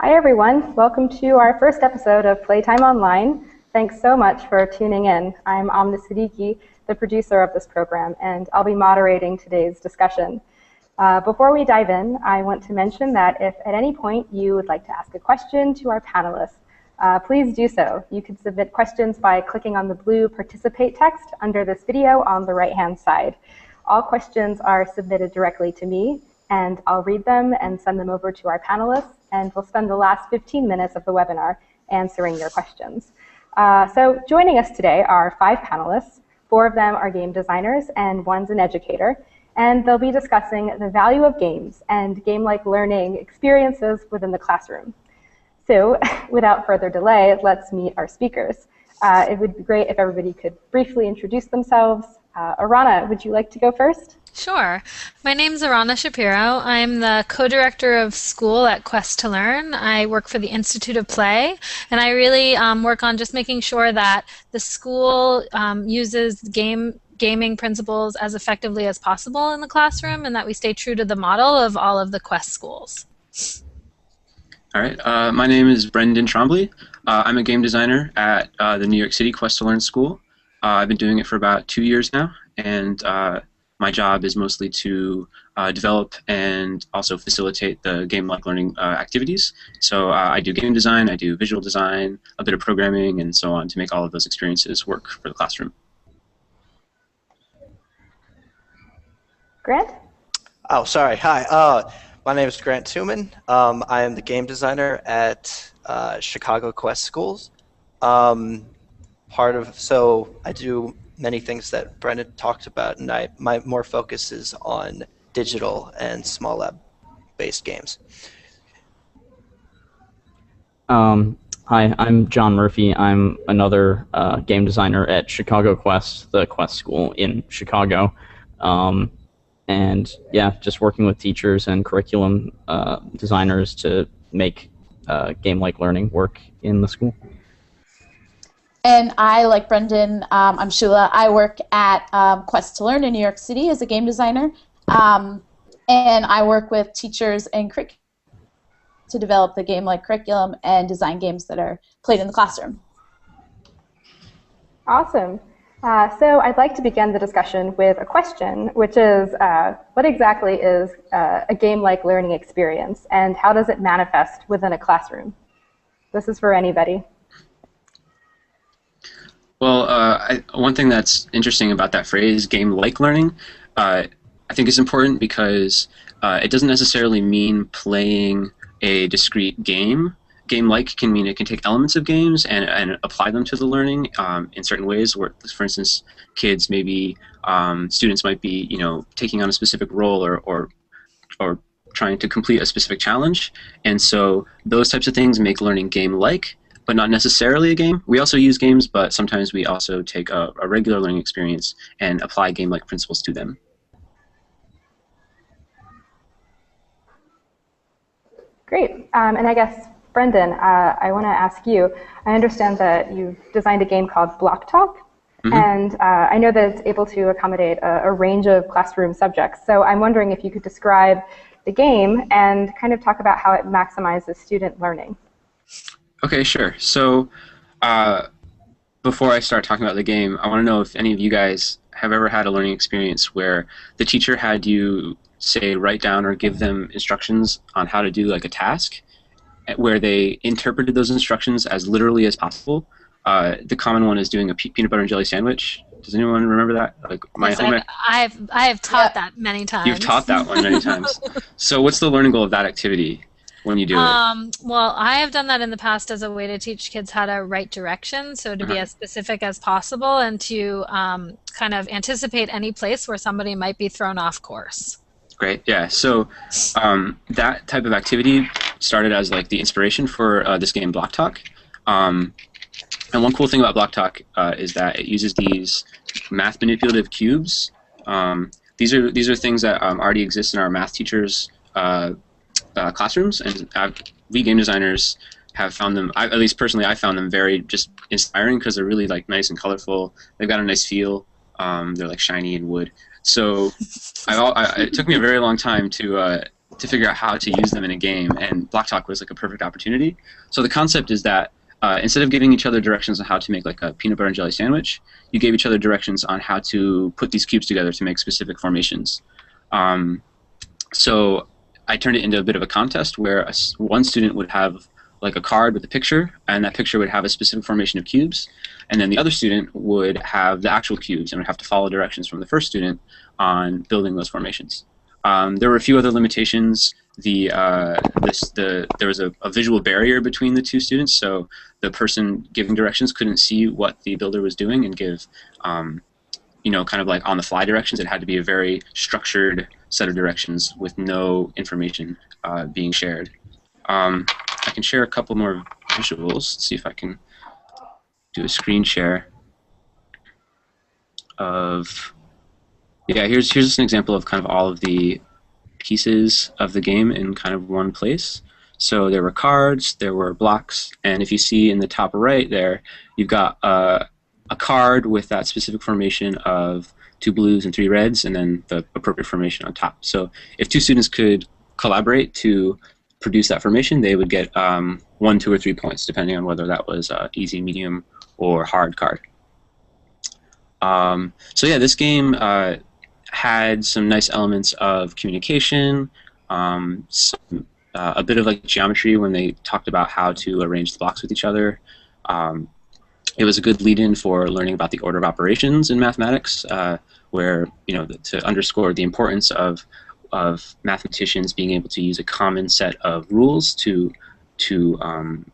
Hi everyone, welcome to our first episode of Playtime Online. Thanks so much for tuning in. I'm Amna Siddiqui, the producer of this program, and I'll be moderating today's discussion. Before we dive in, I want to mention that if at any point you would like to ask a question to our panelists, please do so. You can submit questions by clicking on the blue participate text under this video on the right-hand side. All questions are submitted directly to me, and I'll read them and send them over to our panelists, and we'll spend the last 15 minutes of the webinar answering your questions. So joining us today are 5 panelists. 4 of them are game designers, and 1's an educator. And they'll be discussing the value of games and game-like learning experiences within the classroom. So without further delay, let's meet our speakers. It would be great if everybody could briefly introduce themselves. Arana, would you like to go first? Sure. My name is Arana Shapiro. I'm the co-director of school at Quest to Learn. I work for the Institute of Play, and I really work on just making sure that the school uses gaming principles as effectively as possible in the classroom, and that we stay true to the model of all of the Quest schools. All right. My name is Brendan Trombley. I'm a game designer at the New York City Quest to Learn School. I've been doing it for about 2 years now, and my job is mostly to develop and also facilitate the game-like learning activities. So I do game design, I do visual design, a bit of programming, and so on to make all of those experiences work for the classroom. Grant? Oh, sorry. Hi. My name is Grant Tuman. I am the game designer at Chicago Quest Schools. So I do many things that Brendan talked about, and my more focus is on digital and small lab-based games. Hi, I'm John Murphy. I'm another game designer at Chicago Quest, the Quest School in Chicago. And yeah, just working with teachers and curriculum designers to make game-like learning work in the school. And I, like Brendan, I'm Shula. I work at Quest to Learn in New York City as a game designer. And I work with teachers and curriculum to develop the game-like curriculum and design games that are played in the classroom. Awesome. So I'd like to begin the discussion with a question, which is, what exactly is a game-like learning experience, and how does it manifest within a classroom? This is for anybody. Well, one thing that's interesting about that phrase, game-like learning, I think is important because it doesn't necessarily mean playing a discrete game. Game-like can mean it can take elements of games and apply them to the learning in certain ways. Where, for instance, kids maybe students might be, taking on a specific role or trying to complete a specific challenge, and so those types of things make learning game-like, but not necessarily a game. We also use games, but sometimes we also take a regular learning experience and apply game-like principles to them. Great. And I guess, Brendan, I want to ask you, I understand that you've designed a game called Block Talk, and I know that it's able to accommodate a range of classroom subjects. So I'm wondering if you could describe the game and kind of talk about how it maximizes student learning. Okay, sure. So before I start talking about the game, I want to know if any of you guys have ever had a learning experience where the teacher had you, say, write down or give them instructions on how to do like a task, where they interpreted those instructions as literally as possible. The common one is doing a peanut butter and jelly sandwich. Does anyone remember that? Like I have taught that many times. You've taught that one many times. So what's the learning goal of that activity when you do it? Well, I have done that in the past as a way to teach kids how to write directions, so to be as specific as possible and to kind of anticipate any place where somebody might be thrown off course. Great, yeah. So that type of activity started as like the inspiration for this game Block Talk. And one cool thing about Block Talk is that it uses these math manipulative cubes. These are things that already exist in our math teachers' classrooms, and we game designers have found them. At least personally, I found them very just inspiring because they're really like nice and colorful. They've got a nice feel. They're like shiny and wood. So it took me a very long time to to figure out how to use them in a game, and Block Talk was like a perfect opportunity. So the concept is that instead of giving each other directions on how to make like a peanut butter and jelly sandwich, you gave each other directions on how to put these cubes together to make specific formations. So I turned it into a bit of a contest where one student would have like a card with a picture, and that picture would have a specific formation of cubes, and then the other student would have the actual cubes and would have to follow directions from the first student on building those formations. There were a few other limitations. There was a visual barrier between the two students, so the person giving directions couldn't see what the builder was doing and give, you know, kind of like on-the-fly directions. It had to be a very structured set of directions with no information being shared. I can share a couple more visuals. Let's see if I can do a screen share of. Yeah, here's just an example of kind of all of the pieces of the game in kind of one place. So there were cards, there were blocks, and if you see in the top right there, you've got a card with that specific formation of 2 blues and 3 reds, and then the appropriate formation on top. So if 2 students could collaborate to produce that formation, they would get 1, 2, or 3 points, depending on whether that was easy, medium, or hard card. So yeah, this game had some nice elements of communication, a bit of like geometry when they talked about how to arrange the blocks with each other. It was a good lead-in for learning about the order of operations in mathematics, where, you know, to underscore the importance of mathematicians being able to use a common set of rules to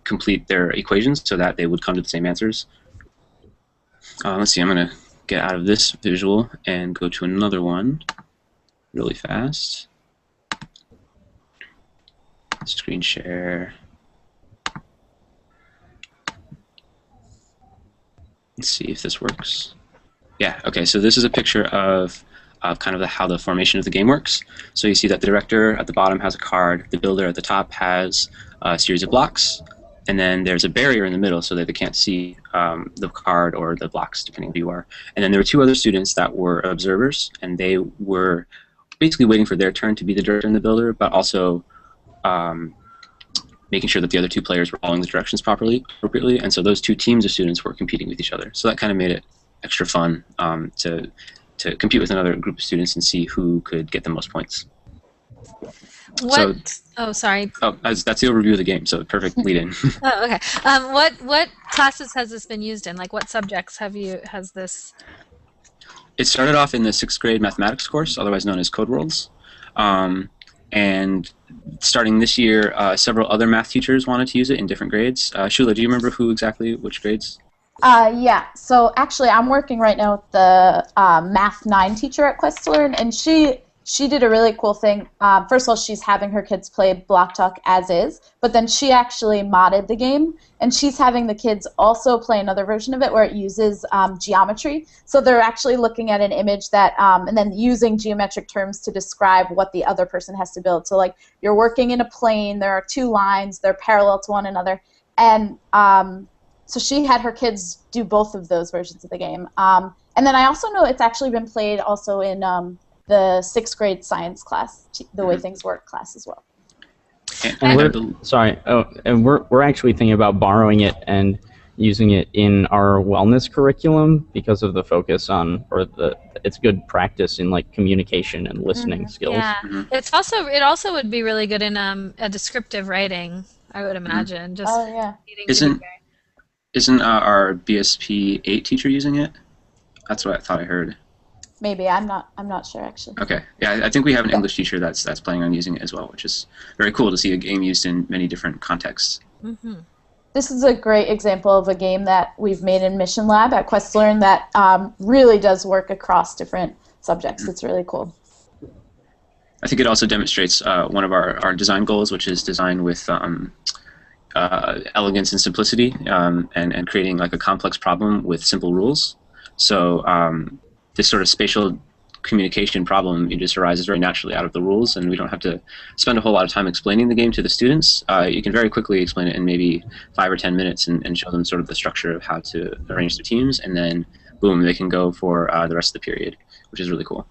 complete their equations so that they would come to the same answers. Let's see, I'm going to get out of this visual and go to another one really fast. Screen share. Let's see if this works. Yeah, okay, so this is a picture of kind of how the formation of the game works. So you see that the director at the bottom has a card, the builder at the top has a series of blocks, and then there's a barrier in the middle so that they can't see the card or the blocks, depending on who you are. And then there were 2 other students that were observers, and they were basically waiting for their turn to be the director and the builder, but also making sure that the other 2 players were following the directions appropriately. And so those 2 teams of students were competing with each other. So that kind of made it extra fun to compete with another group of students and see who could get the most points. Oh, sorry. Oh, that's the overview of the game, so perfect lead-in. Oh, okay. What classes has this been used in? Like, what subjects has this? It started off in the 6th grade mathematics course, otherwise known as Code Worlds. And starting this year, several other math teachers wanted to use it in different grades. Shula, do you remember which grades? Yeah, so actually I'm working right now with the Math 9 teacher at Quest to Learn, and she did a really cool thing. First of all, she's having her kids play Block Talk as is, but then she actually modded the game, and she's having the kids also play another version of it where it uses geometry. So they're actually looking at an image that, and then using geometric terms to describe what the other person has to build. So like, you're working in a plane, there are 2 lines, they're parallel to one another, and so she had her kids do both of those versions of the game. And then I also know it's actually been played also in the 6th grade science class, the way things work class as well. And we're actually thinking about borrowing it and using it in our wellness curriculum because of the focus on, it's good practice in like communication and listening skills. Yeah, it also would be really good in a descriptive writing, I would imagine. Just Isn't our BSP 8 teacher using it? That's what I thought I heard. Maybe I'm not sure actually. Okay, yeah, I think we have an English teacher that's planning on using it as well, which is very cool to see a game used in many different contexts. This is a great example of a game that we've made in Mission Lab at Quest to Learn that really does work across different subjects. It's really cool. I think it also demonstrates one of our design goals, which is design with elegance and simplicity, and creating like a complex problem with simple rules. So this sort of spatial communication problem, it just arises very naturally out of the rules, and we don't have to spend a whole lot of time explaining the game to the students. You can very quickly explain it in maybe 5 or 10 minutes and show them sort of the structure of how to arrange their teams, and then boom, they can go for the rest of the period, which is really cool.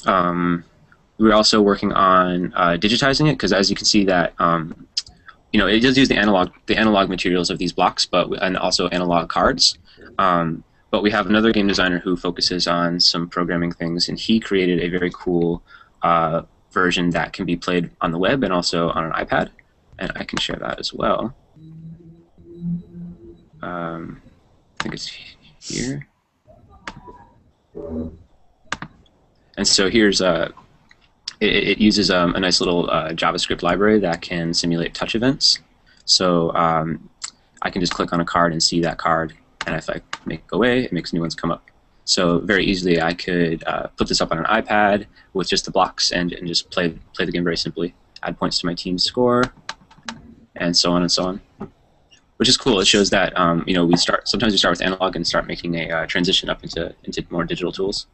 We're also working on digitizing it, because as you can see that it does use the analog materials of these blocks, and also analog cards. But we have another game designer who focuses on some programming things, and he created a very cool version that can be played on the web and also on an iPad, and I can share that as well. I think it's here. And so here's it uses a nice little JavaScript library that can simulate touch events. So I can just click on a card and see that card, and if I make it go away, it makes new ones come up. So very easily I could put this up on an iPad with just the blocks and just play the game very simply. Add points to my team's score, and so on and so on. Which is cool. It shows that sometimes we start with analog and start making a transition up into more digital tools,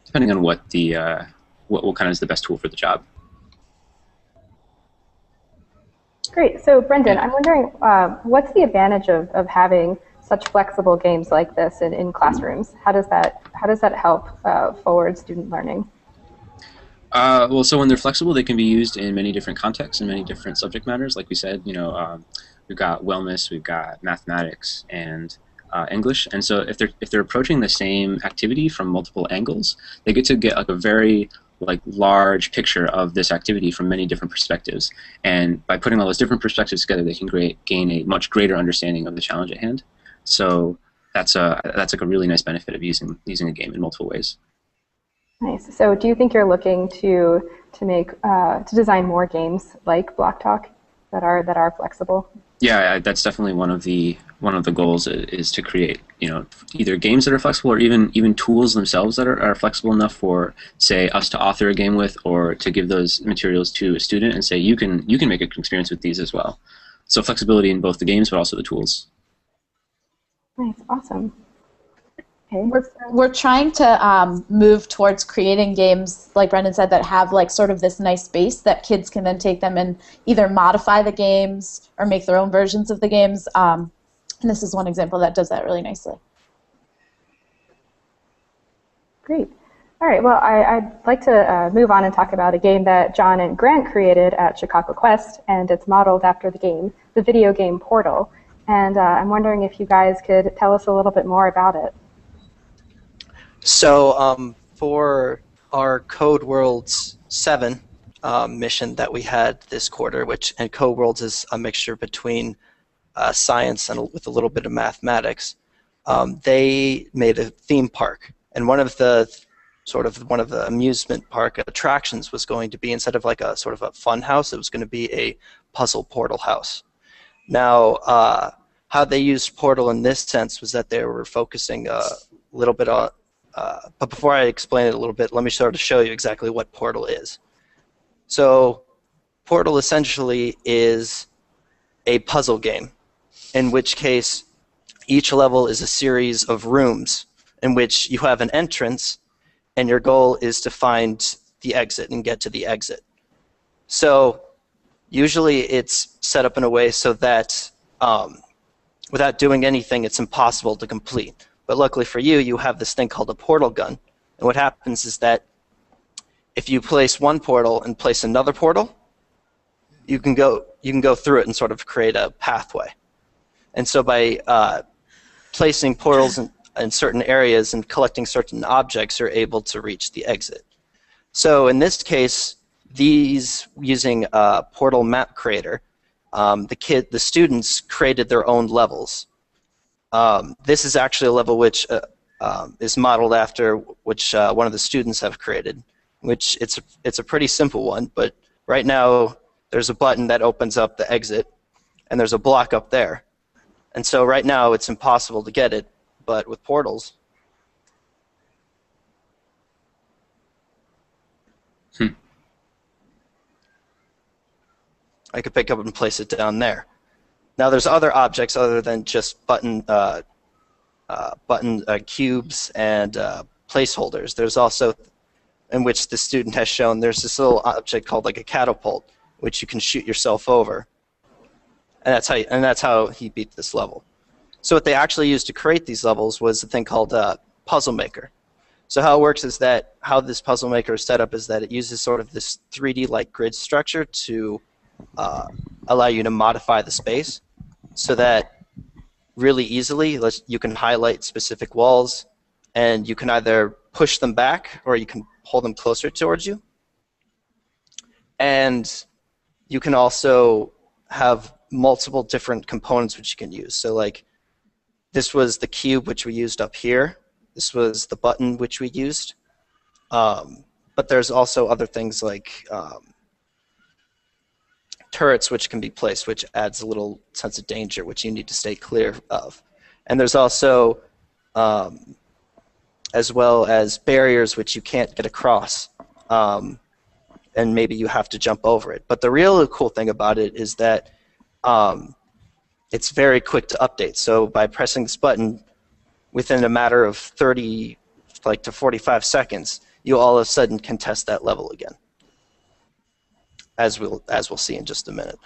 depending on what kind of is the best tool for the job. Great. So Brendan, I'm wondering, what's the advantage of having such flexible games like this in classrooms? How does that help forward student learning? Well, so when they're flexible, they can be used in many different contexts and many different subject matters. Like we said, we've got wellness, we've got mathematics, and English. And so if they're approaching the same activity from multiple angles, they get to get like a very large picture of this activity from many different perspectives. And by putting all those different perspectives together, they can gain a much greater understanding of the challenge at hand. So that's like a really nice benefit of using a game in multiple ways. Nice. So do you think you're looking to design more games like Block Talk that are flexible? Yeah, that's definitely one of the goals is to create either games that are flexible or even tools themselves that are flexible enough for, say, us to author a game with, or to give those materials to a student and say you can make an experience with these as well. So flexibility in both the games but also the tools. Nice, awesome. Okay. We're trying to move towards creating games, like Brendan said, that have sort of this nice base that kids can then take them and either modify the games or make their own versions of the games. And this is one example that does that really nicely. Great. All right, well, I'd like to move on and talk about a game that John and Grant created at Chicago Quest, and it's modeled after the video game Portal. And I'm wondering if you guys could tell us a little bit more about it. So for our Code Worlds 7 mission that we had this quarter, and Code Worlds is a mixture between science and with a little bit of mathematics, they made a theme park, and one of the amusement park attractions was going to be, instead of a sort of a fun house, it was going to be a puzzle portal house. Now, how they used Portal in this sense was that they were focusing a little bit on. But before I explain it a little bit, let me sort of show you exactly what Portal is. So Portal essentially is a puzzle game, in which case each level is a series of rooms in which you have an entrance, and your goal is to find the exit and get to the exit. So usually it's set up in a way so that without doing anything, it's impossible to complete. But luckily for you, you have this thing called a portal gun. And what happens is that if you place one portal and place another portal, you can go through it and sort of create a pathway. And so by placing portals in certain areas and collecting certain objects, you're able to reach the exit. So in this case, using Portal Map Creator, the students created their own levels. This is actually a level which is modeled after which one of the students have created, which it's a pretty simple one, but right now there's a button that opens up the exit, and there's a block up there. And so right now it's impossible to get it, but with portals, I could pick up and place it down there. Now there's other objects other than just button cubes and placeholders. There's also, in which the student has shown, there's this little object called a catapult, which you can shoot yourself over, and that's how he beat this level. So what they actually used to create these levels was a thing called Puzzle Maker. So how it works is that how this puzzle maker is set up is that it uses sort of this 3D-like grid structure to allow you to modify the space so that really easily you can highlight specific walls, and you can either push them back or you can hold them closer towards you. And you can also have multiple different components which you can use. So like this was the cube which we used up here. This was the button which we used. But there's also other things like turrets which can be placed, which adds a little sense of danger, which you need to stay clear of. And there's also, as well as barriers which you can't get across, and maybe you have to jump over it. But the real cool thing about it is that it's very quick to update. So by pressing this button, within a matter of 30 to 45 seconds, you all of a sudden can test that level again, as we'll see in just a minute.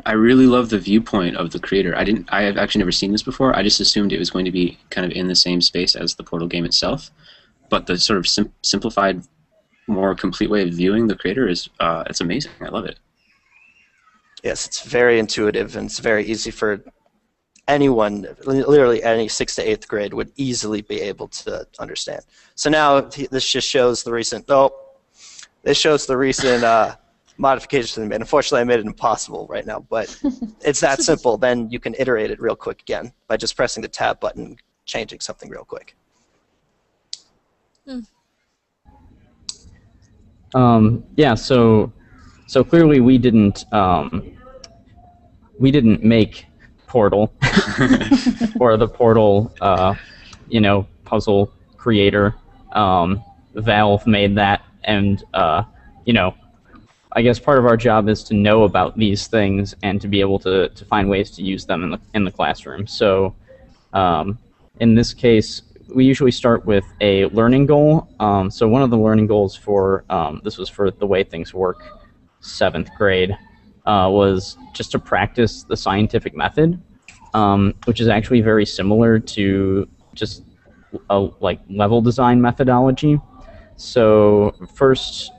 I really love the viewpoint of the creator. I have actually never seen this before. I just assumed it was going to be kind of in the same space as the Portal game itself. But the sort of simplified, more complete way of viewing the creator is it's amazing. I love it. Yes, it's very intuitive, and it's very easy for anyone, literally any 6th to 8th grade would easily be able to understand. So now this just shows the recent, modifications to the made. Unfortunately, I made it impossible right now, but it's that simple. Then you can iterate it real quick again by just pressing the tab button, changing something real quick. Yeah, so clearly we didn't make Portal or the Portal puzzle creator. Valve made that, and I guess part of our job is to know about these things and to be able to find ways to use them in the classroom. So in this case, we usually start with a learning goal. So one of the learning goals for this was for the way things work, 7th grade, was just to practice the scientific method, which is actually very similar to just a level design methodology. So first,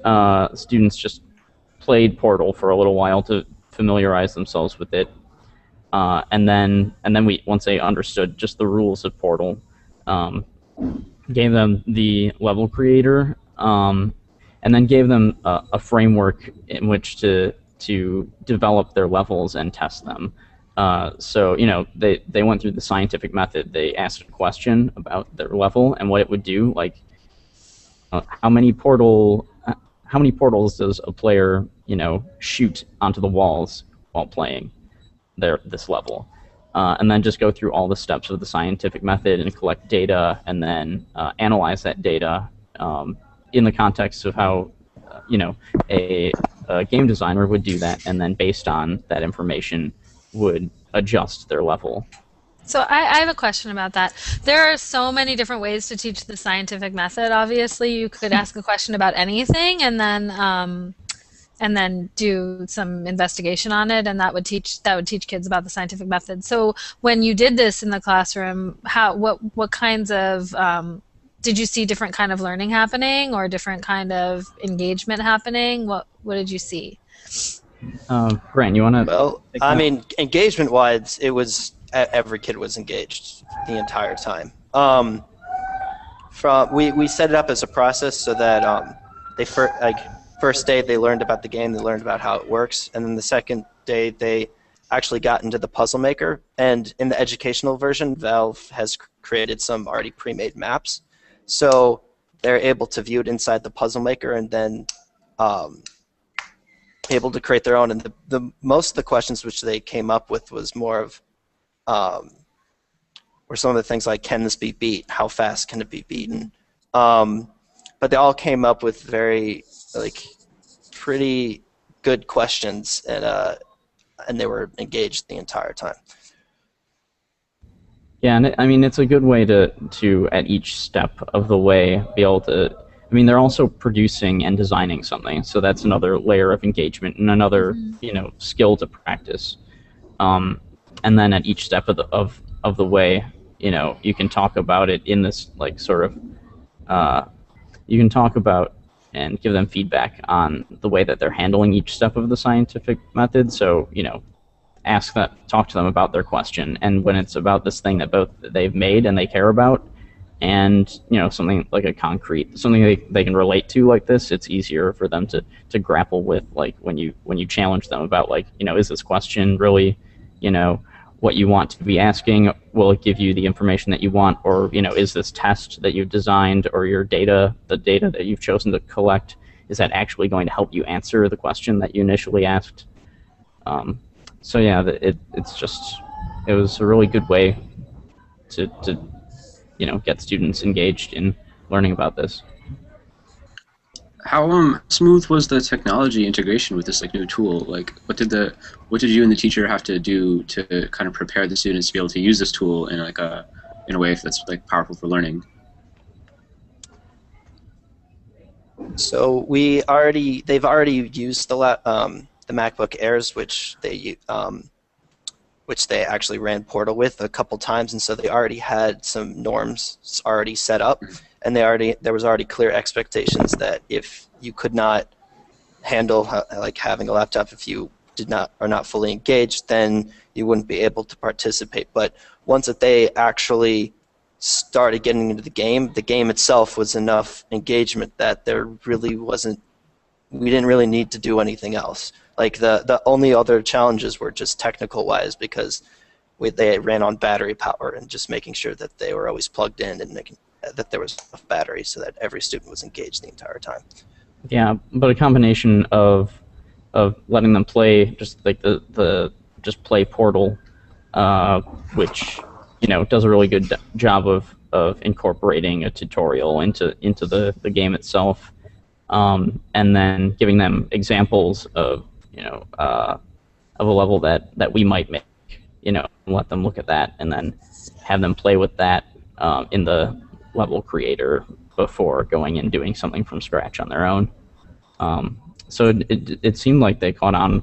students just played Portal for a little while to familiarize themselves with it, and then once they understood just the rules of Portal, gave them the level creator, and then gave them a framework in which to develop their levels and test them. So they went through the scientific method. They asked a question about their level and what it would do, like how many portals does a player shoot onto the walls while playing this level, and then just go through all the steps of the scientific method and collect data, and then analyze that data in the context of how a game designer would do that, and then based on that information would adjust their level. So I have a question about that. There are so many different ways to teach the scientific method. Obviously, you could ask a question about anything and then do some investigation on it, and that would teach kids about the scientific method. So when you did this in the classroom, what kinds of did you see different kind of learning happening or different kind of engagement happening? What did you see? Grant, you want to? Well, I mean, engagement-wise, it was every kid was engaged the entire time. We set it up as a process so that first day they learned about the game, they learned about how it works, and then the second day they actually got into the puzzle maker. And in the educational version, Valve has created some already pre-made maps, so they're able to view it inside the puzzle maker and then able to create their own. And the most of the questions which they came up with was more of were some of the things like, can this be beat? How fast can it be beaten? But they all came up with very pretty good questions, and they were engaged the entire time. Yeah, and I mean, it's a good way to at each step of the way be able to. I mean, they're also producing and designing something, so that's another layer of engagement and another skill to practice. And then at each step of the way, you can talk about it in this sort of you can talk about and give them feedback on the way that they're handling each step of the scientific method. So, talk to them about their question, and when it's about this thing that both they've made and they care about, and something like something they can relate to like this, it's easier for them to grapple with, like when you challenge them about, like, is this question really what you want to be asking? Will it give you the information that you want? Or is this test that you've designed, or the data that you've chosen to collect, is that actually going to help you answer the question that you initially asked? So yeah, it was a really good way to get students engaged in learning about this. How smooth was the technology integration with this new tool? Like, what did you and the teacher have to do to kind of prepare the students to be able to use this tool in a way that's powerful for learning? So they've already used the MacBook Airs, which they actually ran Portal with a couple times, and so they already had some norms already set up, and there was already clear expectations that if you could not handle having a laptop, if you are not fully engaged, then you wouldn't be able to participate. But once that they actually started getting into the game itself was enough engagement that we didn't really need to do anything else. Like the only other challenges were just technical wise, because they ran on battery power, and just making sure that they were always plugged in and that there was enough battery so that every student was engaged the entire time. Yeah, but a combination of letting them play just like the play Portal, which does a really good job of incorporating a tutorial into the game itself, and then giving them examples of a level that we might make, and let them look at that, and then have them play with that in the level creator before going and doing something from scratch on their own. So it seemed like they caught on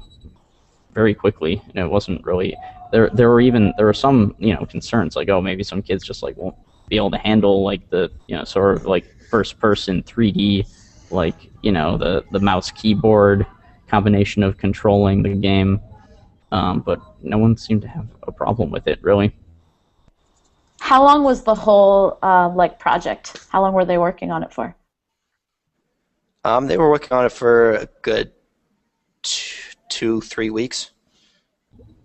very quickly, and it wasn't really there were some concerns, like, oh, maybe some kids just won't be able to handle the sort of first person 3D, the mouse keyboard combination of controlling the game, but no one seemed to have a problem with it, really. How long was the whole project? How long were they working on it for? They were working on it for a good 2-3 weeks.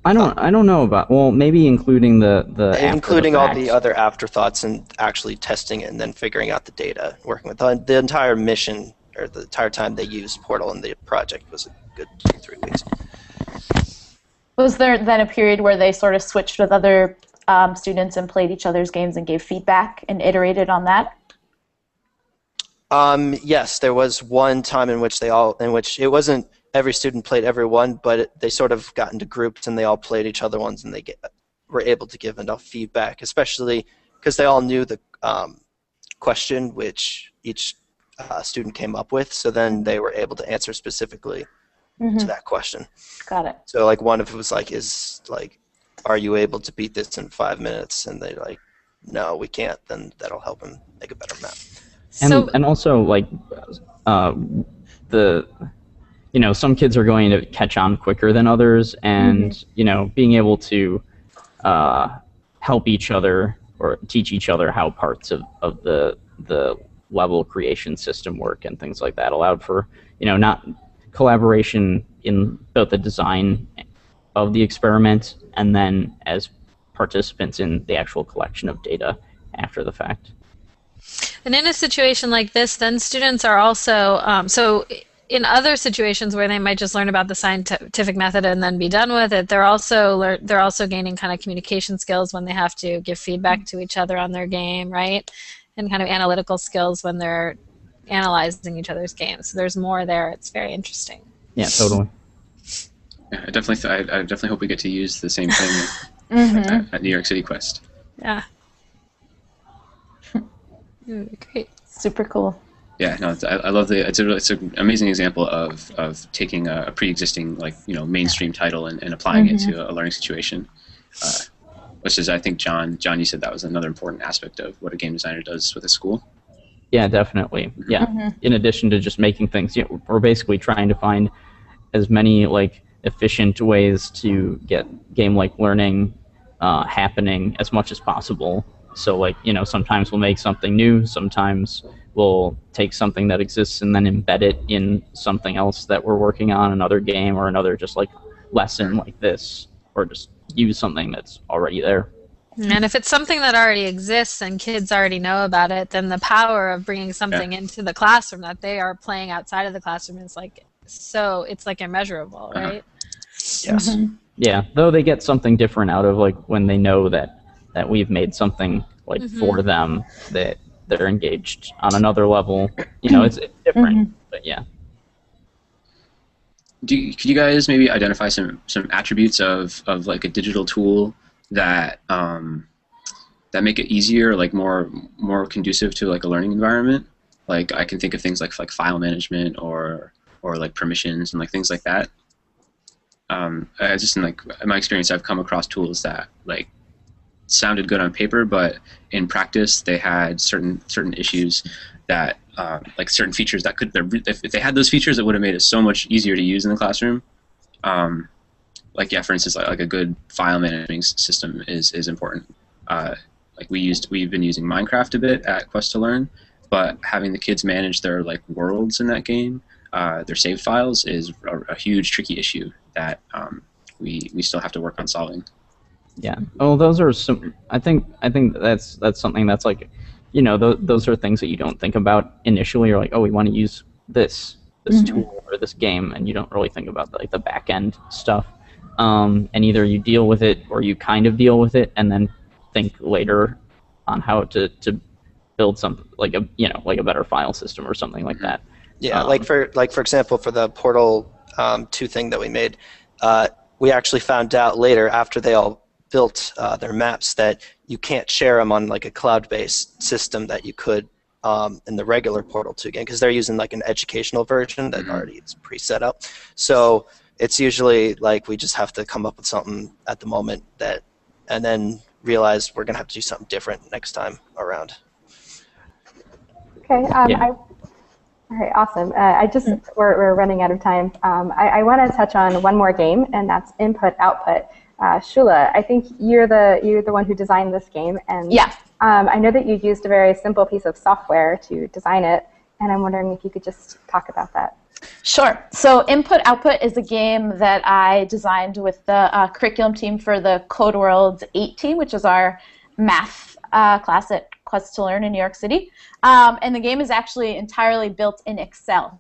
I don't know about, well, maybe including including all the other afterthoughts and actually testing it and then figuring out the data, working with the entire mission, or the entire time they used Portal in the project was a good 2-3 weeks. Was there then a period where they sort of switched with other students and played each other's games and gave feedback and iterated on that? Yes, there was one time in which it wasn't every student played every one, but they sort of got into groups and they all played each other ones, and they were able to give enough feedback, especially because they all knew the question which each student came up with, so then they were able to answer specifically to that question. Got it. So one of it was are you able to beat this in 5 minutes? And they're like, no, we can't. Then that'll help them make a better map. And also some kids are going to catch on quicker than others, and being able to help each other or teach each other how parts of the level creation system work and things like that allowed for not collaboration in both the design of the experiment and then as participants in the actual collection of data after the fact. And in a situation like this, then students are also, so in other situations where they might just learn about the scientific method and then be done with it, they're also gaining kind of communication skills when they have to give feedback to each other on their game, right? And kind of analytical skills when they're analyzing each other's games. So there's more there. It's very interesting. Yeah, totally. Yeah, I definitely hope we get to use the same thing at New York City Quest. Yeah. Great. Super cool. Yeah, no, I love it's an amazing example of taking a pre-existing mainstream title and applying it to a learning situation, which is, I think, John, you said that was another important aspect of what a game designer does with a school. Yeah, definitely. Yeah. In addition to just making things, we're basically trying to find as many like efficient ways to get game-like learning happening as much as possible. So like, sometimes we'll make something new, sometimes we'll take something that exists and then embed it in something else that we're working on, another game or another just like lesson like this, or just use something that's already there. And if it's something that already exists and kids already know about it, then the power of bringing something into the classroom that they are playing outside of the classroom is like, so it's like immeasurable, right? Yes. Yeah, though they get something different out of like when they know that we've made something like for them, that they're engaged on another level. It's different, but yeah. Could you guys maybe identify some attributes of like a digital tool that that make it easier, like more conducive to like a learning environment? Like I can think of things like file management or like permissions and like things like that. Just in like my experience, I've come across tools that like sounded good on paper, but in practice they had certain issues that like certain features that could, if they had those features, it would have made it so much easier to use in the classroom. Like for instance, like a good file management system is important. Like we've been using Minecraft a bit at Quest to Learn, but having the kids manage their like worlds in that game, their save files, is a huge tricky issue that we still have to work on solving. Yeah. Well, those are some. I think that's something that's like, those are things that you don't think about initially. You're like, oh, we want to use this tool or this game, and you don't really think about the back end stuff. And either you deal with it or you kind of deal with it, and then think later on how to build something like a better file system or something like that. Yeah, like for example, for the Portal 2 thing that we made, we actually found out later after they all built their maps that you can't share them on like a cloud-based system that you could in the regular Portal 2 game, because they're using like an educational version that already is pre-set up. So it's usually like we just have to come up with something at the moment and then realize we're going to have to do something different next time around. Okay. All right, awesome. We're running out of time. I want to touch on one more game, and that's InputOutput. Shula, I think you're the one who designed this game, and I know that you used a very simple piece of software to design it, and I'm wondering if you could just talk about that. Sure. So InputOutput is a game that I designed with the curriculum team for the Code World 8 team, which is our math class at Quest to Learn in New York City. And the game is actually entirely built in Excel.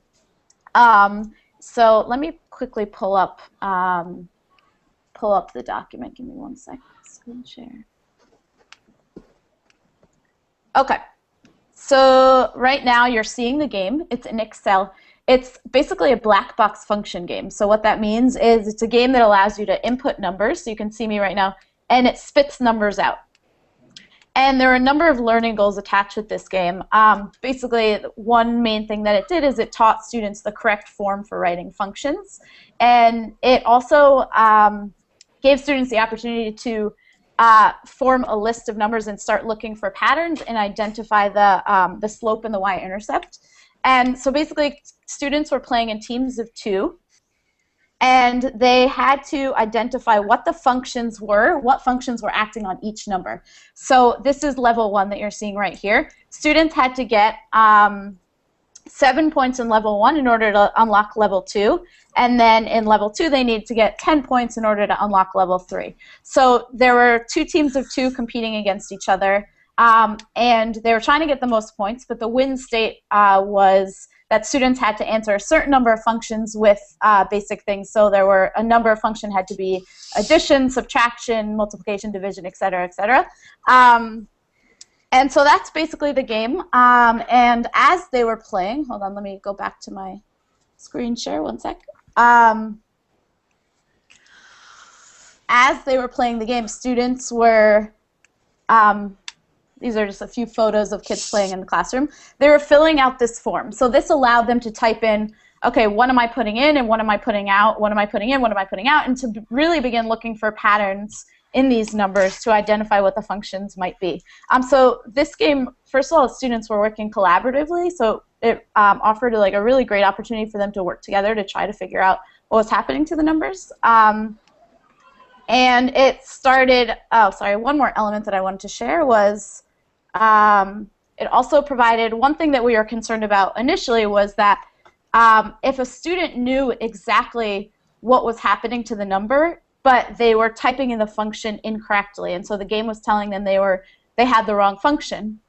So let me quickly pull up the document. Give me 1 second. Screen share. Okay. So right now you're seeing the game. It's in Excel. It's basically a black box function game. So what that means is it's a game that allows you to input numbers. So you can see me right now, and it spits numbers out. And there are a number of learning goals attached with this game. Basically, one main thing that it did is it taught students the correct form for writing functions. And it also gave students the opportunity to form a list of numbers and start looking for patterns and identify the slope and the y-intercept. And so basically, students were playing in teams of 2. And they had to identify what the functions were, what functions were acting on each number. So this is level 1 that you're seeing right here. Students had to get 7 points in level 1 in order to unlock level 2. And then in level 2, they needed to get 10 points in order to unlock level 3. So there were 2 teams of 2 competing against each other. And they were trying to get the most points, but the win state was that students had to answer a certain number of functions with basic things. So there were a number of functions had to be addition, subtraction, multiplication, division, et cetera, et cetera. And so that's basically the game. And as they were playing, hold on, let me go back to my screen share 1 sec. As they were playing the game, students were these are just a few photos of kids playing in the classroom. They were filling out this form. So this allowed them to type in, okay, what am I putting in and what am I putting out? What am I putting in? What am I putting out? And to really begin looking for patterns in these numbers to identify what the functions might be. So this game, first of all, students were working collaboratively, so it offered like a really great opportunity for them to work together to try to figure out what was happening to the numbers. And it started, one more element that I wanted to share was it also provided, one thing that we were concerned about initially was that if a student knew exactly what was happening to the number, but they were typing in the function incorrectly, and so the game was telling them they had the wrong function.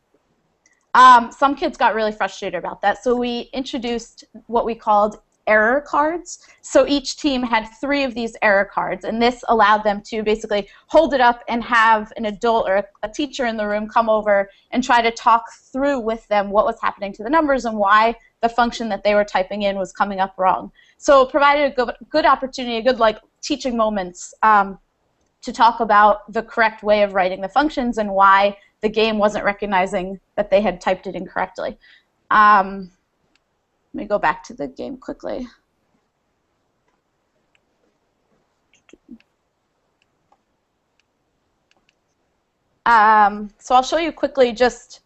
Some kids got really frustrated about that, so we introduced what we called error cards. So each team had 3 of these error cards, and this allowed them to basically hold it up and have an adult or a teacher in the room come over and try to talk through with them what was happening to the numbers and why the function that they were typing in was coming up wrong. So it provided a good opportunity, a good like teaching moments to talk about the correct way of writing the functions and why the game wasn't recognizing that they had typed it incorrectly. Let me go back to the game quickly. So I'll show you quickly just,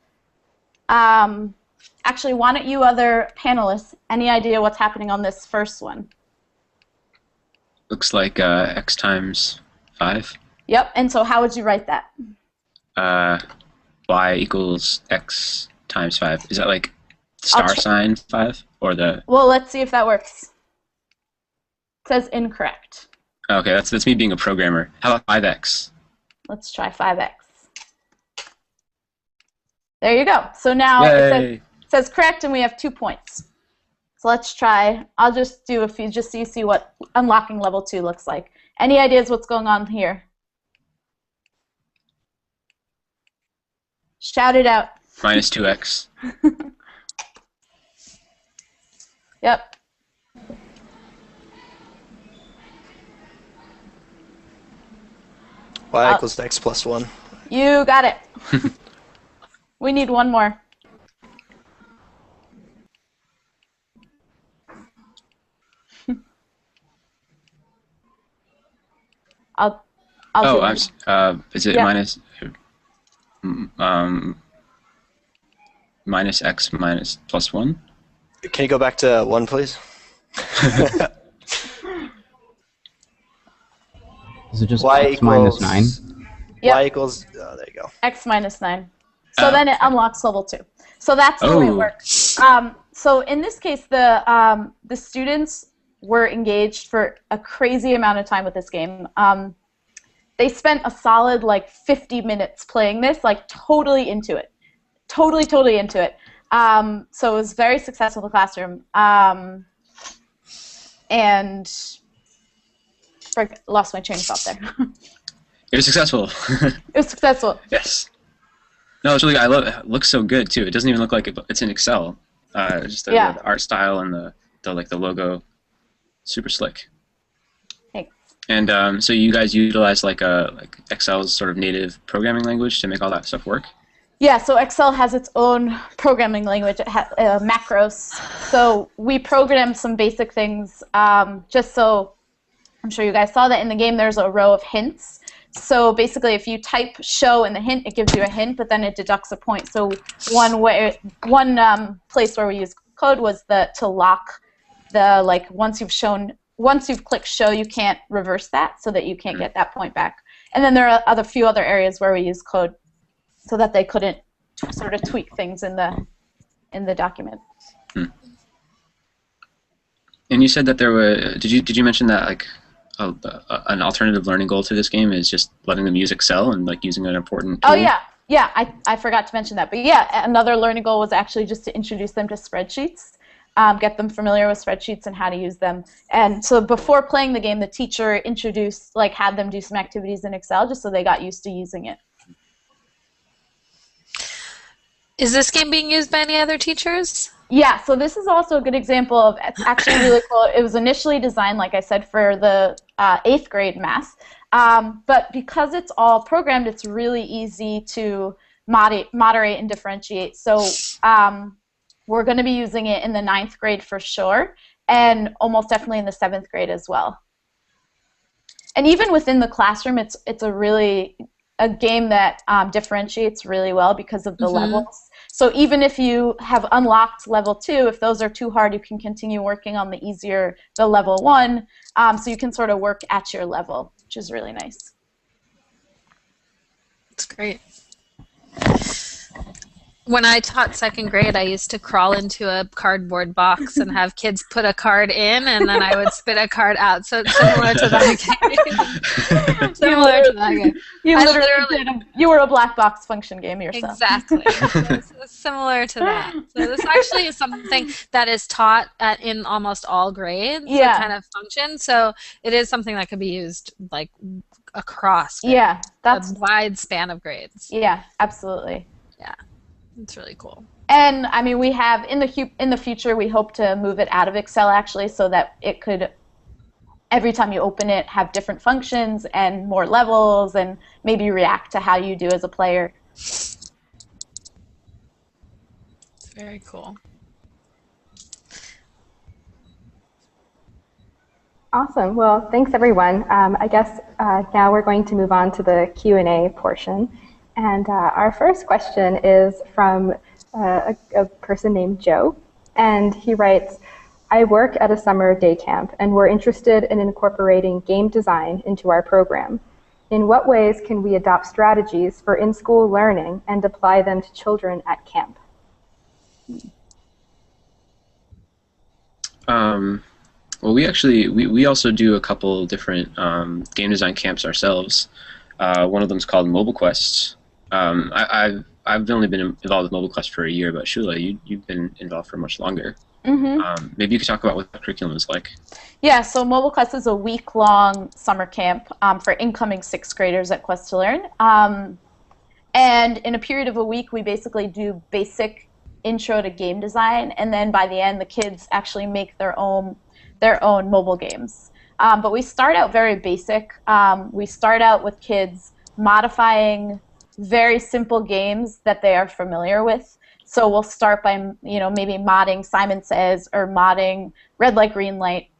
actually, why don't you other panelists, any idea what's happening on this first one? Looks like x times 5. Yep, and so how would you write that? Y equals x times 5. Is that like star sign 5? Or the... Well, let's see if that works. It says incorrect. Okay, that's me being a programmer. How about 5x? Let's try 5x. There you go. So now it says correct, and we have 2 points. So let's try. I'll just do a few just so you see what unlocking level 2 looks like. Any ideas what's going on here? Shout it out. Minus 2x. Yep. Y equals x plus 1. You got it. We need one more. Is it minus minus x minus plus 1? Can you go back to 1, please? Is it just y x equals, minus 9? Yep. Y equals, oh, there you go. X minus 9. So then it unlocks level 2. So that's the way it works. So in this case, the students were engaged for a crazy amount of time with this game. They spent a solid like 50 minutes playing this, like totally into it. Totally into it. So it was very successful in the classroom. And lost my train of thought there. It was successful. It was successful. Yes. No, it's really. I love it. It looks so good too. It doesn't even look like it's in Excel. Just the art style and the logo, super slick. Thanks. And so you guys utilize like Excel's sort of native programming language to make all that stuff work? Yeah. So Excel has its own programming language. It has macros. So we programmed some basic things just so. I'm sure you guys saw that in the game. There's a row of hints. So basically, if you type show in the hint, it gives you a hint, but then it deducts a point. So one place where we use code was to lock the once you've clicked show, you can't reverse that, so that you can't get that point back. And then there are a few other areas where we use code so that they couldn't sort of tweak things in the document. And you said that there were. Did you mention that like? An alternative learning goal to this game is just letting them use Excel and like using an important tool? Oh yeah, I forgot to mention that. But yeah, another learning goal was actually just to introduce them to spreadsheets, get them familiar with spreadsheets and how to use them. And so before playing the game, the teacher had them do some activities in Excel just so they got used to using it. Is this game being used by any other teachers? Yeah, so this is also a good example of, it's actually really cool. It was initially designed, like I said, for the 8th grade math, but because it's all programmed, it's really easy to moderate and differentiate. So we're going to be using it in the 9th grade for sure, and almost definitely in the 7th grade as well. And even within the classroom, it's a game that differentiates really well because of the levels. So even if you have unlocked level 2, if those are too hard, you can continue working on the level 1. So you can sort of work at your level, which is really nice. That's great. When I taught 2nd grade, I used to crawl into a cardboard box and have kids put a card in, and then I would spit a card out. So it's similar to that game. Similar to that game. You were a black box function game yourself. Exactly. So similar to that. So this actually is something that is taught in almost all grades. Yeah. Kind of function. So it is something that could be used like across. Yeah, that's a wide span of grades. Yeah, absolutely. Yeah. It's really cool. And I mean, we have in the future we hope to move it out of Excel actually, so that it could every time you open it have different functions and more levels and maybe react to how you do as a player. Very cool. Awesome. Well, thanks everyone. I guess now we're going to move on to the Q&A portion. And our first question is from a person named Joe, and he writes, I work at a summer day camp, and we're interested in incorporating game design into our program. In what ways can we adopt strategies for in-school learning and apply them to children at camp? Well, we also do a couple different game design camps ourselves. One of them is called Mobile Quests. I've only been involved with Mobile Quest for a year, but Shula, you've been involved for much longer. Maybe you could talk about what the curriculum is like. Yeah, so Mobile Quest is a week-long summer camp for incoming 6th graders at Quest to Learn. And in a period of a week, we basically do basic intro to game design, and then by the end, the kids actually make their own mobile games. But we start out very basic. We start out with kids modifying very simple games that they are familiar with. So we'll start by, maybe modding Simon Says or modding Red Light, Green Light.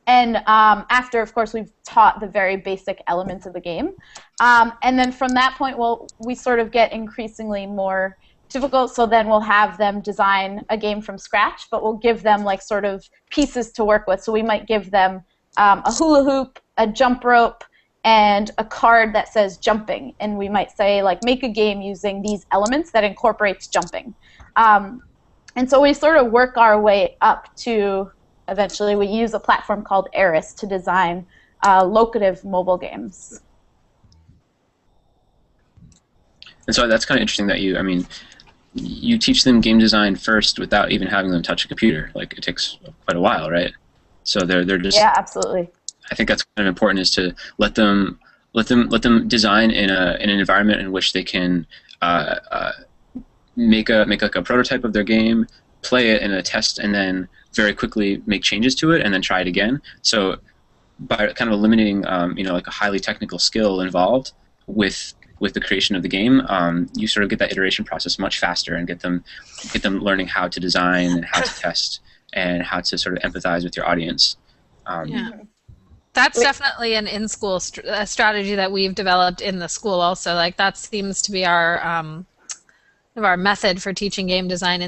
And after, of course, we've taught the very basic elements of the game. And then from that point, we sort of get increasingly more difficult. So then we'll have them design a game from scratch, but we'll give them like sort of pieces to work with. So we might give them a hula hoop, a jump rope, and a card that says jumping, and we might say, like, make a game using these elements that incorporates jumping. And so we sort of work our way up to, eventually we use a platform called Eris to design locative mobile games. And so that's kind of interesting that you teach them game design first without even having them touch a computer. Like, it takes quite a while, right? So they're just... Yeah, absolutely. I think that's kind of important, is to let them design in an environment in which they can make like a prototype of their game, play it in a test, and then very quickly make changes to it, and then try it again. So by kind of eliminating like a highly technical skill involved with the creation of the game, you sort of get that iteration process much faster and get them learning how to design and how to test and how to sort of empathize with your audience. Yeah. That's definitely an in-school strategy that we've developed in the school also. Like, that seems to be our method for teaching game design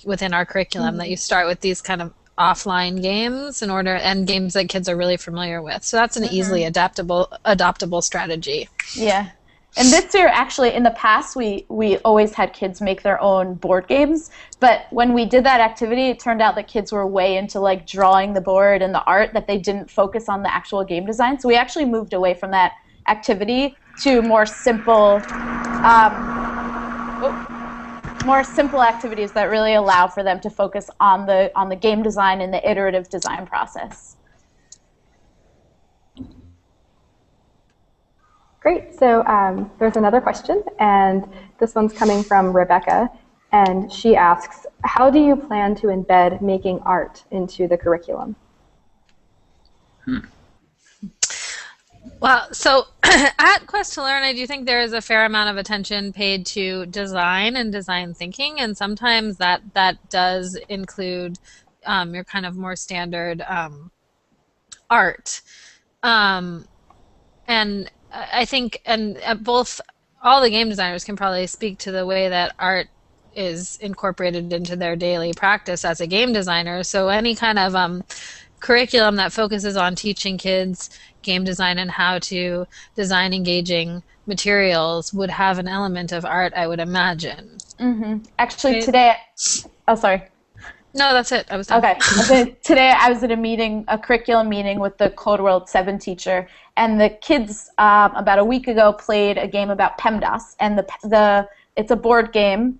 within our curriculum, that you start with these kind of offline games and games that kids are really familiar with. So that's an easily adoptable strategy. Yeah. And this year, actually, in the past, we always had kids make their own board games. But when we did that activity, it turned out that kids were way into like drawing the board and the art, that they didn't focus on the actual game design. So we actually moved away from that activity to more simple activities that really allow for them to focus on the game design and the iterative design process. Great. So there's another question, and this one's coming from Rebecca, and she asks, how do you plan to embed making art into the curriculum? Well, so at Quest to Learn, I do think there is a fair amount of attention paid to design and design thinking, and sometimes that does include your kind of more standard art. and I think, and both, all the game designers can probably speak to the way that art is incorporated into their daily practice as a game designer. So any kind of curriculum that focuses on teaching kids game design and how to design engaging materials would have an element of art, I would imagine. Actually, Okay. today, oh, sorry. No, that's it. I was done. Okay. Today I was at a meeting, a curriculum meeting with the Code World 7 teacher, and the kids about a week ago played a game about PEMDAS, and it's a board game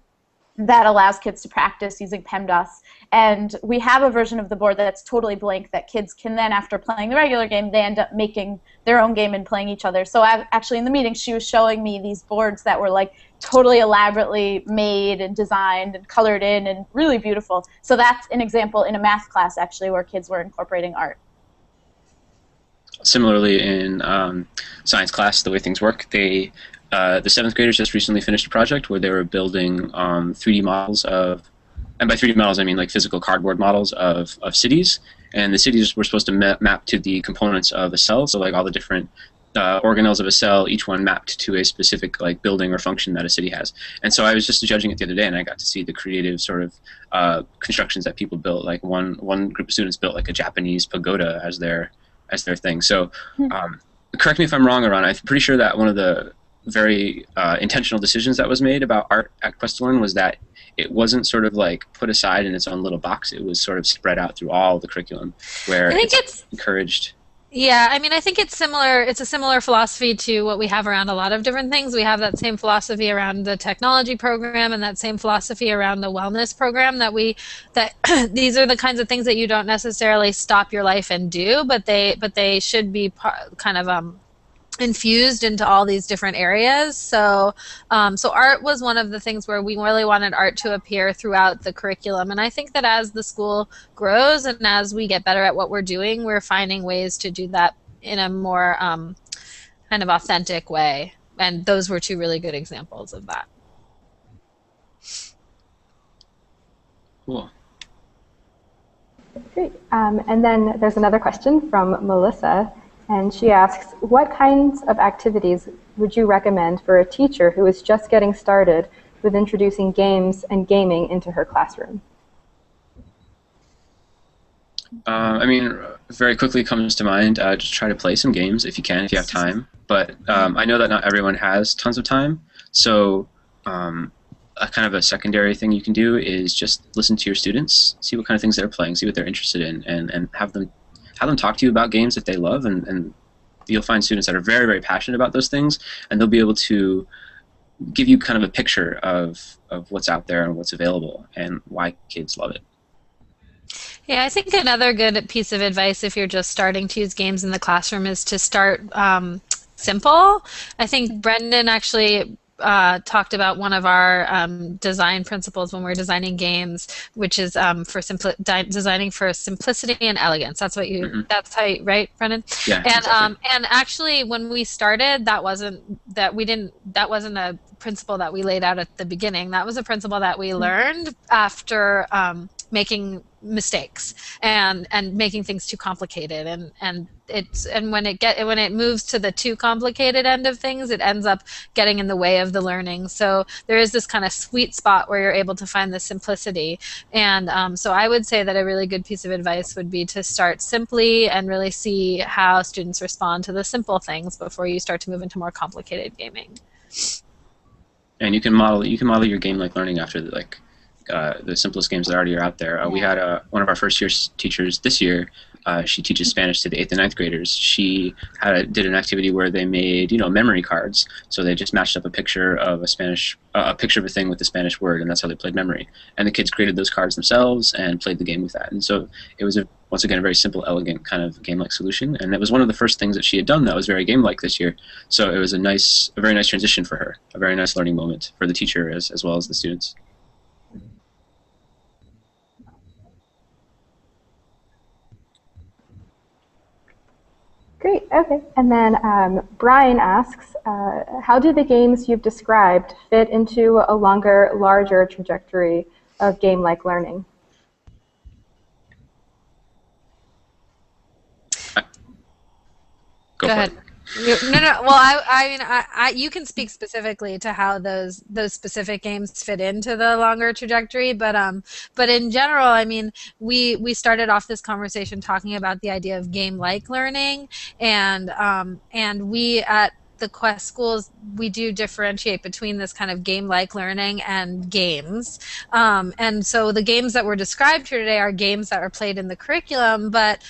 that allows kids to practice using PEMDAS. And we have a version of the board that's totally blank that kids can then, after playing the regular game, they end up making their own game and playing each other. So actually in the meeting, she was showing me these boards that were like totally elaborately made and designed and colored in and really beautiful. So that's an example in a math class, actually, where kids were incorporating art. Similarly, in science class, the way things work, the 7th graders just recently finished a project where they were building 3D models of, and by 3D models I mean like physical cardboard models of cities, and the cities were supposed to map to the components of a cell, so like all the different organelles of a cell, each one mapped to a specific like building or function that a city has. And so I was just judging it the other day, and I got to see the creative sort of constructions that people built. Like one group of students built like a Japanese pagoda as their thing. So correct me if I'm wrong, Aran, I'm pretty sure that one of the very intentional decisions that was made about art at Quest to Learn was that it wasn't sort of like put aside in its own little box. It was sort of spread out through all the curriculum, where I think it's encouraged. Yeah, I mean, I think it's similar. It's a similar philosophy to what we have around a lot of different things. We have that same philosophy around the technology program and that same philosophy around the wellness program that these are the kinds of things that you don't necessarily stop your life and do, but they should be kind of infused into all these different areas. So art was one of the things where we really wanted art to appear throughout the curriculum. And I think that as the school grows and as we get better at what we're doing, we're finding ways to do that in a more kind of authentic way. And those were two really good examples of that. Cool. Great. And then there's another question from Melissa. And she asks, what kinds of activities would you recommend for a teacher who is just getting started with introducing games and gaming into her classroom? I mean, very quickly comes to mind, just try to play some games if you can, if you have time. But I know that not everyone has tons of time. So a kind of a secondary thing you can do is just listen to your students, see what kind of things they're playing, see what they're interested in, and have them talk to you about games that they love, and you'll find students that are very, very passionate about those things, and they'll be able to give you kind of a picture of what's out there and what's available and why kids love it. Yeah, I think another good piece of advice if you're just starting to use games in the classroom is to start simple. I think Brendan actually talked about one of our design principles when we're designing games, which is for designing for simplicity and elegance. That's what you. That's how you, right, Brendan? Yeah. And Exactly. and actually, when we started, that wasn't a principle that we laid out at the beginning. That was a principle that we learned after making mistakes and making things too complicated, and when it moves to the too complicated end of things, it ends up getting in the way of the learning. So there is this kind of sweet spot where you're able to find the simplicity, and so I would say that a really good piece of advice would be to start simply and really see how students respond to the simple things before you start to move into more complicated gaming. And you can model your Gamelike Learning after the simplest games that already are out there. We had one of our first year teachers this year. She teaches Spanish to the 8th and 9th graders. She did an activity where they made memory cards. So they just matched up a picture of a picture of a thing with the Spanish word, and that's how they played memory. And the kids created those cards themselves and played the game with that. And so it was once again a very simple, elegant kind of game-like solution. And it was one of the first things that she had done that was very game-like this year. So it was a very nice transition for her, a very nice learning moment for the teacher as well as the students. Great, okay. And then Brian asks, how do the games you've described fit into a larger trajectory of game-like learning? Go ahead. No. Well, I mean, you can speak specifically to how those specific games fit into the longer trajectory, but in general, I mean, we started off this conversation talking about the idea of game-like learning, and we at the Quest schools, we do differentiate between this kind of game-like learning and games. And so the games that were described here today are games that are played in the curriculum, but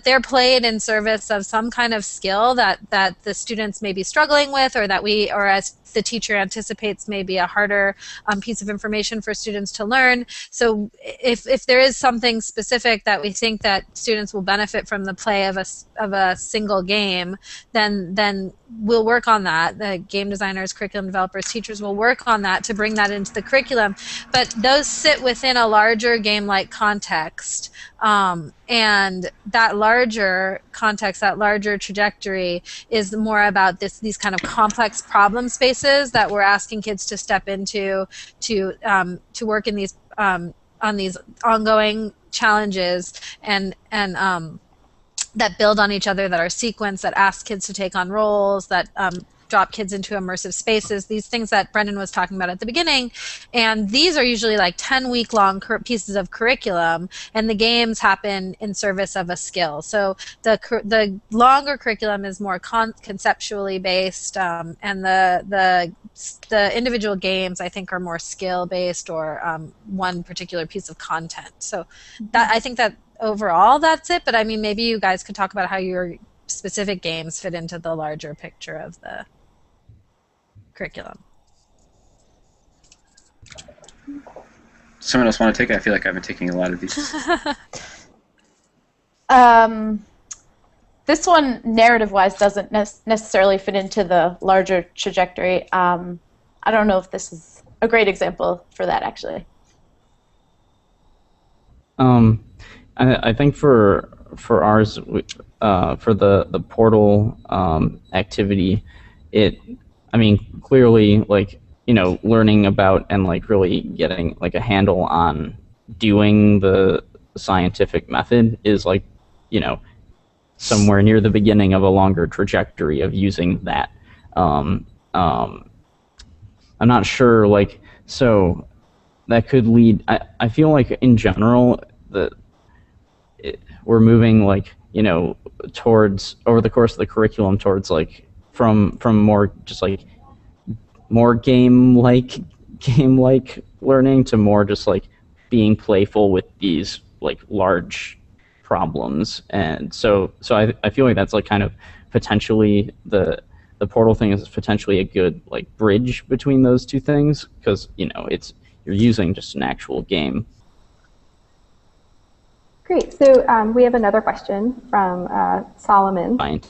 they're played in service of some kind of skill that the students may be struggling with, or as the teacher anticipates may be a harder piece of information for students to learn. So if there is something specific that we think that students will benefit from the play of a single game, then we'll work on that. The game designers, curriculum developers, teachers will work on that to bring that into the curriculum. But those sit within a larger game-like context. And that larger context, that larger trajectory is more about these kind of complex problem spaces that we're asking kids to step into to work in these on these ongoing challenges and that build on each other, that are sequenced, that ask kids to take on roles, that drop kids into immersive spaces, these things that Brendan was talking about at the beginning. And these are usually like 10-week-long pieces of curriculum, and the games happen in service of a skill. So the longer curriculum is more conceptually based, and the individual games, I think, are more skill-based or one particular piece of content. So that, I think that overall that's it, but I mean, maybe you guys could talk about how your specific games fit into the larger picture of the curriculum. Someone else want to take it? I feel like I've been taking a lot of these. This one, narrative-wise, doesn't necessarily fit into the larger trajectory. I don't know if this is a great example for that, actually. I think for ours, for the portal activity, I mean, clearly, like, you know, learning about and like really getting like a handle on doing the scientific method is like, you know, somewhere near the beginning of a longer trajectory of using that. I'm not sure, like, so that could lead. I feel like in general we're moving, like, you know, towards, over the course of the curriculum, towards like from more just like more game-like learning to more just like being playful with these like large problems. And so I feel like that's like kind of potentially the portal thing is potentially a good like bridge between those two things, because, you know, you're using just an actual game. Great. So we have another question from Solomon. Fine.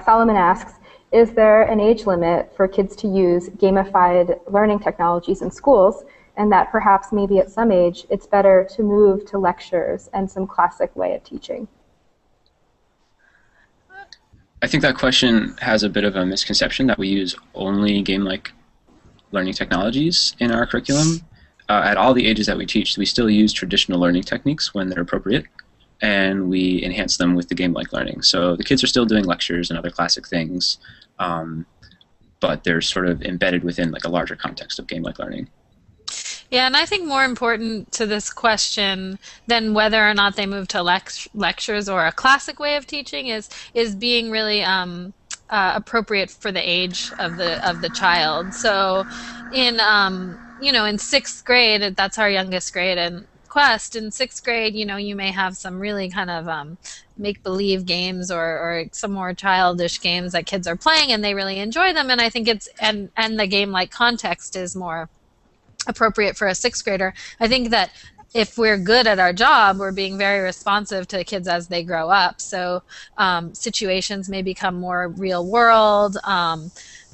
Solomon asks, is there an age limit for kids to use gamified learning technologies in schools, and that perhaps maybe at some age it's better to move to lectures and some classic way of teaching? I think that question has a bit of a misconception that we use only game-like learning technologies in our curriculum. At all the ages that we teach, we still use traditional learning techniques when they're appropriate, and we enhance them with the game-like learning. So the kids are still doing lectures and other classic things, but they're sort of embedded within like a larger context of game-like learning. Yeah, and I think more important to this question than whether or not they move to lectures or a classic way of teaching is being really appropriate for the age of the child. So in you know, in 6th grade, that's our youngest grade in Quest. In 6th grade, you know, you may have some really kind of make-believe games or some more childish games that kids are playing, and they really enjoy them. And I think and the game-like context is more appropriate for a 6th grader. I think that if we're good at our job, we're being very responsive to kids as they grow up. So situations may become more real world.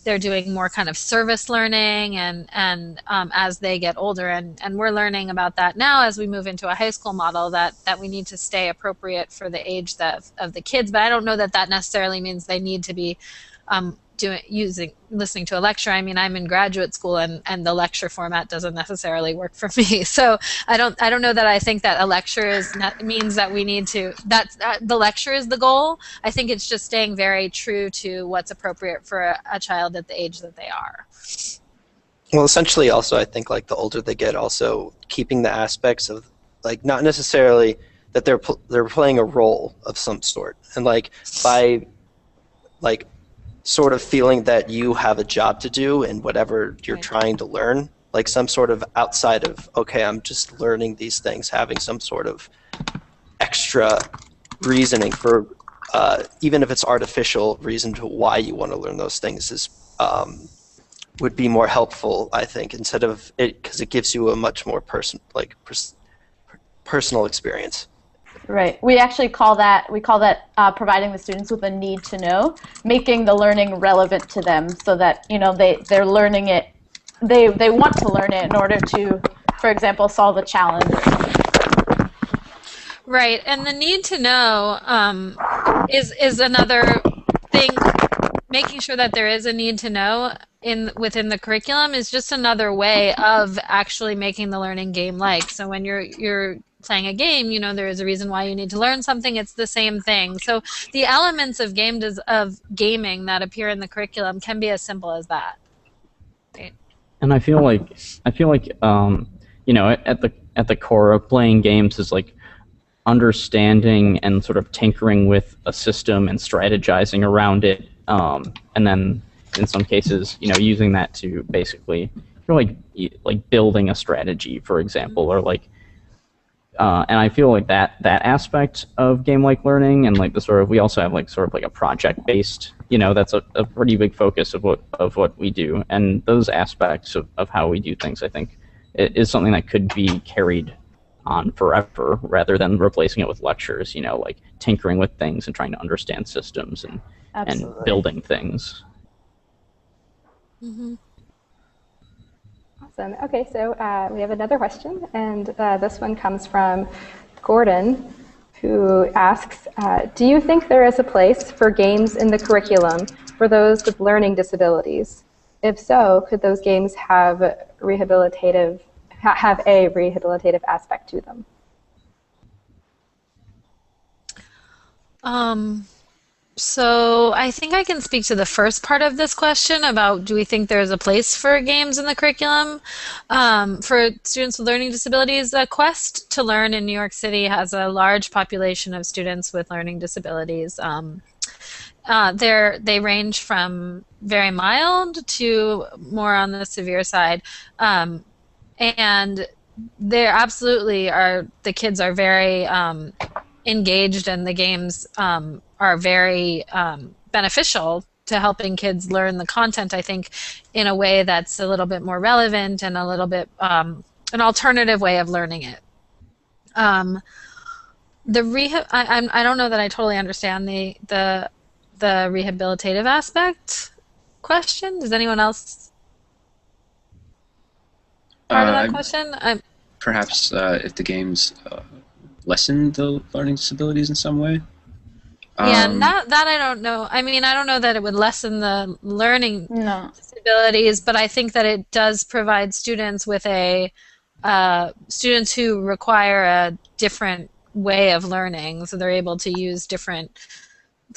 They're doing more kind of service learning, and as they get older, and we're learning about that now as we move into a high school model, that we need to stay appropriate for the age of the kids. But I don't know that necessarily means they need to be listening to a lecture. I mean, I'm in graduate school, and the lecture format doesn't necessarily work for me. So I don't know that I think that a lecture means that we need to the lecture is the goal. I think it's just staying very true to what's appropriate for a child at the age that they are. Well, essentially, also, I think like the older they get, also keeping the aspects of like not necessarily that they're playing a role of some sort, and like by like sort of feeling that you have a job to do in whatever you're trying to learn, like some sort of outside of okay, I'm just learning these things, having some sort of extra reasoning for even if it's artificial reason to why you want to learn those things is. Would be more helpful, I think, instead of it, because it gives you a much more personal experience. Right. We actually call that providing the students with a need to know, making the learning relevant to them, so that they're learning it. They want to learn it in order to, for example, solve a challenge or something. Right, and the need to know is another thing. Making sure that there is a need to know within the curriculum is just another way of actually making the learning game-like. So when you're playing a game, there is a reason why you need to learn something. It's the same thing. So the elements of gaming that appear in the curriculum can be as simple as that. Right. And I feel like at the core of playing games is like understanding and sort of tinkering with a system and strategizing around it. And then in some cases, using that to basically, like building a strategy, for example, or like, and I feel like that aspect of game-like learning and like we also have like sort of like a project-based, that's a pretty big focus of what we do, and those aspects of how we do things, I think, is something that could be carried on forever rather than replacing it with lectures, like tinkering with things and trying to understand systems and building things. Mm-hmm. Awesome. Okay, so we have another question, and this one comes from Gordon, who asks, do you think there is a place for games in the curriculum for those with learning disabilities? If so, could those games have a rehabilitative aspect to them? So I think I can speak to the first part of this question about do we think there's a place for games in the curriculum for students with learning disabilities. Quest to Learn in New York City has a large population of students with learning disabilities. They range from very mild to more on the severe side, and they absolutely are. The kids are very engaged, and the games are very beneficial to helping kids learn the content, I think, in a way that's a little bit more relevant and a little bit an alternative way of learning it. I don't know that I totally understand the rehabilitative aspect question. Does anyone else part of that question? Perhaps if the games lessen the learning disabilities in some way. Yeah, that I don't know. I mean, I don't know that it would lessen the learning disabilities, but I think that it does provide students with students who require a different way of learning, so they're able to use different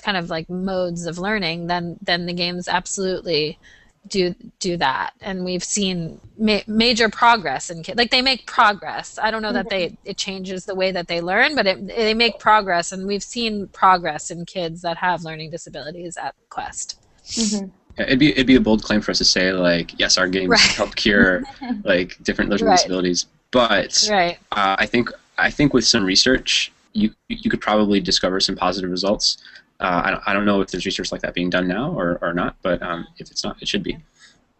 kind of like modes of learning. Then the games absolutely do that, and we've seen major progress in kids. Like, they make progress. I don't know that it changes the way that they learn, but they make progress, and we've seen progress in kids that have learning disabilities at Quest. Mm-hmm. Yeah, it'd be a bold claim for us to say, like, yes, our games help cure like different learning disabilities, but I think with some research you could probably discover some positive results. I don't know if there's research like that being done now or not, but if it's not, it should be.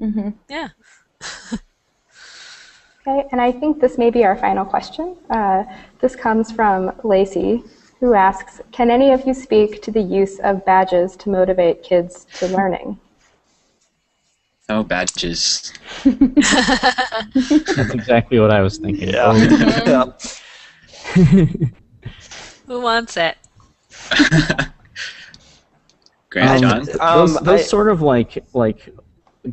Mm-hmm. Yeah. Okay, and I think this may be our final question. This comes from Lacey, who asks, can any of you speak to the use of badges to motivate kids to learning? Oh, badges. That's exactly what I was thinking. Yeah. Who wants it? Grant, John? Those sort of like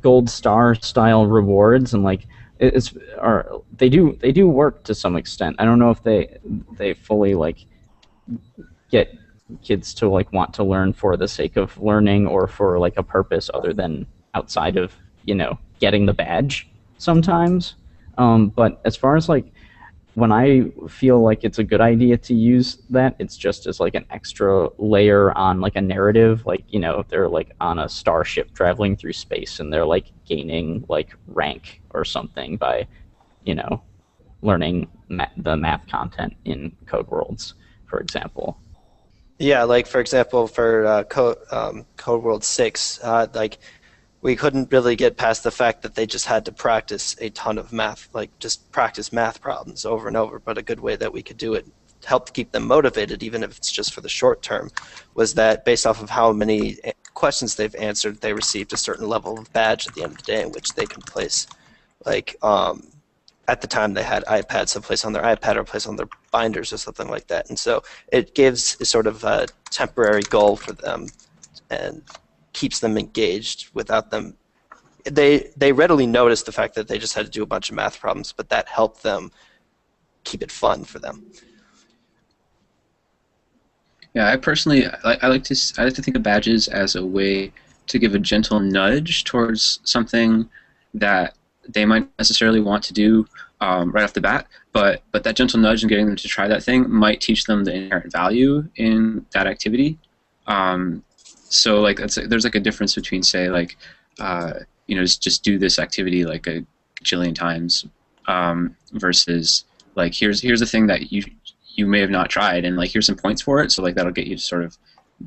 gold star style rewards, and like they do work to some extent. I don't know if they fully like get kids to like want to learn for the sake of learning or for like a purpose other than outside of getting the badge sometimes. But as far as like when I feel like it's a good idea to use that, it's just as like an extra layer on like a narrative. Like, they're like on a starship traveling through space and they're like gaining like rank or something by, learning the math content in Code Worlds, for example. Yeah, like for example, for Code World 6, like we couldn't really get past the fact that they just had to practice a ton of math, like just practice math problems over and over. But a good way that we could do it, help to keep them motivated, even if it's just for the short term, was that based off of how many questions they've answered, they received a certain level of badge at the end of the day in which they can place. Like at the time they had iPads, so place on their iPad or place on their binders or something like that. And so it gives a sort of a temporary goal for them and keeps them engaged without them. They readily noticed the fact that they just had to do a bunch of math problems, but that helped them keep it fun for them. Yeah, I personally I like to think of badges as a way to give a gentle nudge towards something that they might necessarily want to do right off the bat, but that gentle nudge and getting them to try that thing might teach them the inherent value in that activity. So like there's like a difference between, say, like just do this activity like a gajillion times versus like here's the thing that you may have not tried, and like here's some points for it, so like that'll get you to sort of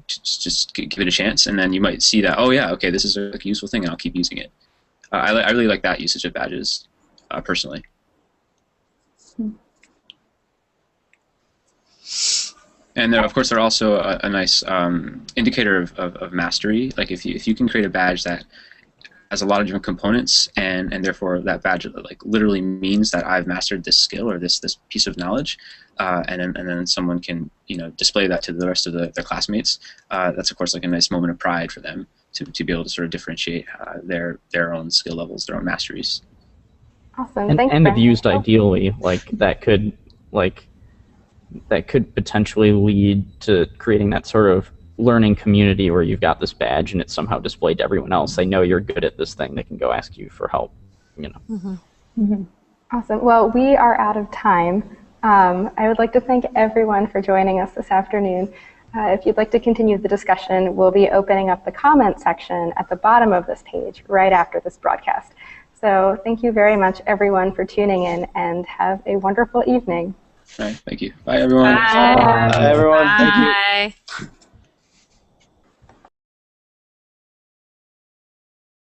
just give it a chance, and then you might see that, oh yeah, okay, this is like a useful thing and I'll keep using it. I really like that usage of badges personally. And of course, they're also a nice indicator of mastery. Like if you can create a badge that has a lot of different components, and therefore that badge like literally means that I've mastered this skill or this piece of knowledge, and then someone can display that to the rest of their classmates. That's of course like a nice moment of pride for them to be able to sort of differentiate their own skill levels, their own masteries. Awesome. And if used ideally, like that could potentially lead to creating that sort of learning community where you've got this badge and it's somehow displayed to everyone else. They know you're good at this thing. They can go ask you for help. Mm-hmm. Mm-hmm. Awesome. Well, we are out of time. I would like to thank everyone for joining us this afternoon. If you'd like to continue the discussion, we'll be opening up the comment section at the bottom of this page right after this broadcast. So thank you very much, everyone, for tuning in, and have a wonderful evening. All right, thank you. Bye, everyone. Bye. Bye, everyone. Bye. Thank you.